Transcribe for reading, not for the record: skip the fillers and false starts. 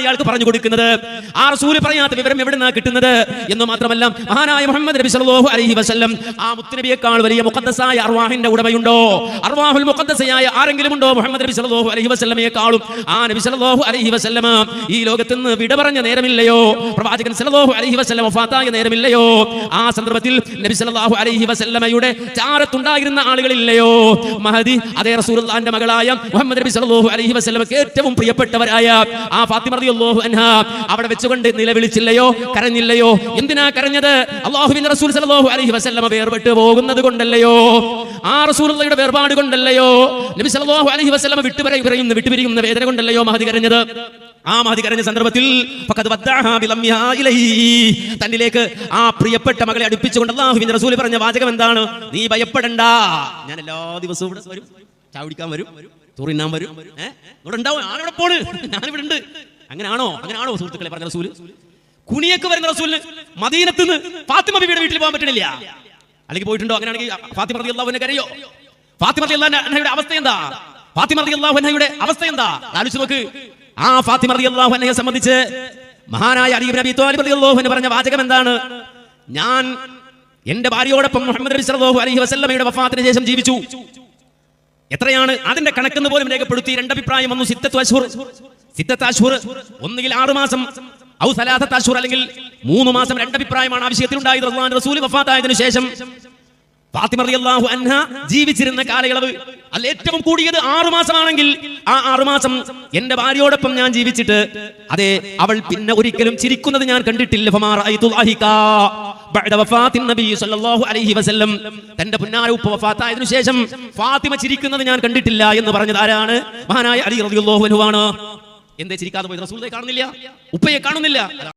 ഇയാൾക്ക് പറഞ്ഞു കൊടുക്കുന്നത്. ആ റസൂൽ പറയാത്ത വിവരം എവിടുന്നാ കിട്ടുന്നത് എന്ന് മാത്രമല്ല, മഹാനായ മുഹമ്മദ് നബി സല്ലല്ലാഹു അലൈഹി വസല്ലം ആ മുത്തുനബിയേക്കാൾ വലിയ മുഖദ്ദസായ അർവാഹിന്റെ ഉടമയുണ്ടോ? അർവാഹുൽ മുഖദ്ദസയായ ആരെങ്കിലും ഉണ്ടോ മുഹമ്മദ് നബി സല്ലല്ലാഹു അലൈഹി വസല്ലമയെക്കാളും? ആ നബി സല്ലല്ലാഹു അലൈഹി വസല്ലമ ഈ ലോകത്ത് നിന്ന് വിട പറഞ്ഞ നേരമില്ലയോ? പ്രവാചകൻ സല്ലല്ലാഹു അലൈഹി വസല്ലം വഫാത്തായ നേരമില്ലയോ? ആ സന്ദർഭത്തിൽ നബി സല്ലല്ലാഹു അലൈഹി വസല്ലമയുടെ ചാരത്തുണ്ടായിരുന്ന ആളുകളില്ലയോ? മഹദി അതേ റസൂലുള്ളാഹിന്റെ മകളായ മുഹമ്മദ് നബി സല്ലല്ലാഹു അലൈഹി വസല്ലമക്ക് ഏറ്റവും പ്രിയപ്പെട്ടവരായ ആ ഫാത്തിമ റളിയല്ലാഹു അൻഹാ അവിടെ വെച്ചുകൊണ്ട് നിലവിളിച്ചില്ലയോ? കരഞ്ഞില്ലയോ? എന്തിനാ കരഞ്ഞത്? അല്ലാഹുവിന്റെ റസൂൽ സല്ലല്ലാഹു അലൈഹി വസല്ലമ വേർപെട്ട് പോകുന്നത് കൊണ്ടല്ലയോ? ആ റസൂലുള്ളാഹിയുടെ വേർപാട് കൊണ്ടല്ലയോ? നബി സല്ലല്ലാഹു അലൈഹി വസല്ലമ വിട്ടുപിരിയുന്ന വേദന കൊണ്ടല്ലയോ മഹദി കരഞ്ഞത്? ആ മഹദി കരഞ്ഞ സന്ദർഭത്തിൽ തന്നിലേക്ക് ആ പ്രിയപ്പെട്ട മകളെ അടുപ്പിച്ചുകൊണ്ട് അല്ലാഹുവിന്റെ റസൂൽ പറഞ്ഞ വാചകം എന്താണ്? നീ ഭയപ്പെടണ്ട, ഞാൻ എല്ലാ ദിവസവും ഇവിടെ വരും, ചാവടിക്കാൻ വരും, തുറിനാൻ വരും, ഇവിടെ ഉണ്ടാവും, ആളിവിടെ പോണ്, ഞാനിവിടെ ഉണ്ട്. അങ്ങനെയാണോ സുഹൃത്തുക്കളെ പറഞ്ഞ റസൂൽ? കുണിയൊക്കെ വരുന്ന റസൂലിന് മദീനത്ത് നിന്ന് ഫാത്തിമ ബീവിയുടെ വീട്ടിൽ പോകാൻ പറ്റണില്ല. അല്ലെങ്കിൽ പോയിട്ടുണ്ടോ? അങ്ങനെയാണെങ്കിൽ ഫാത്തിമ റളിയല്ലാഹു അൻഹ കരയോ? ഫാത്തിമ റളിയല്ലാഹു അൻഹയുടെ അവസ്ഥ എന്താ? ഫാത്തിമ റളിയല്ലാഹു അൻഹയുടെ അവസ്ഥ എന്താ? ആലോചിച്ച് നോക്ക്. ആ ഫാത്തിമ റളിയല്ലാഹു അൻഹയെ സംബന്ധിച്ച് മഹാനായ അലി ഇബ്നു അബീ ത്വാലിബ് റളിയല്ലാഹു അൻഹു പറഞ്ഞ വാചകം എന്താണ്? ഞാൻ എന്റെ ഭാര്യയോടൊപ്പം മുഹമ്മദ് നബി സല്ലല്ലാഹു അലൈഹി വസല്ലമയുടെ വഫാത്തിന് ശേഷം ജീവിച്ചു. എത്രയാണ് അതിന്റെ കണക്കെന്ന് പോലും രേഖപ്പെടുത്തി. രണ്ടഭിപ്രായം വന്നു. സിത്തത്തു അശ്ഹുർ, ഒന്നുകിൽ 6 മാസം, ഔ സലാസത്ത് അശ്ഹുർ, അല്ലെങ്കിൽ 3 മാസം. രണ്ടഭിപ്രായമാണ് ആ വിഷയത്തിൽ ഉണ്ടായത്. അല്ലാഹുവിന്റെ റസൂൽ വഫാത്തായതിനു ശേഷം ഫാത്തിമ റളിയല്ലാഹു അൻഹ ജീവിച്ചിരുന്ന കാലയളവ് അല്ല ഏറ്റവും കൂടിയത് 6 മാസമാണെങ്കിൽ ആ 6 മാസം എന്റെ ഭാര്യയോടൊപ്പം ഞാൻ ജീവിച്ചിട്ട് അതെ അവൾ പിന്നെ ഒരിക്കലും ചിരിക്കുന്നത് ഞാൻ കണ്ടിട്ടില്ല. തന്റെ പുന്നാര ഉപ്പ വഫാത്തായതിനു ശേഷം ഫാത്തിമ ചിരിക്കുന്നത് ഞാൻ കണ്ടിട്ടില്ല എന്ന് പറഞ്ഞത് ആരാണ്? മഹാനായ അലി റളിയല്ലാഹു അൻഹു ആണ്. എന്തേ ചിരിക്കാതെ പോയത്? റസൂലിനെ കാണുന്നില്ല, ഉപ്പയെ കാണുന്നില്ല.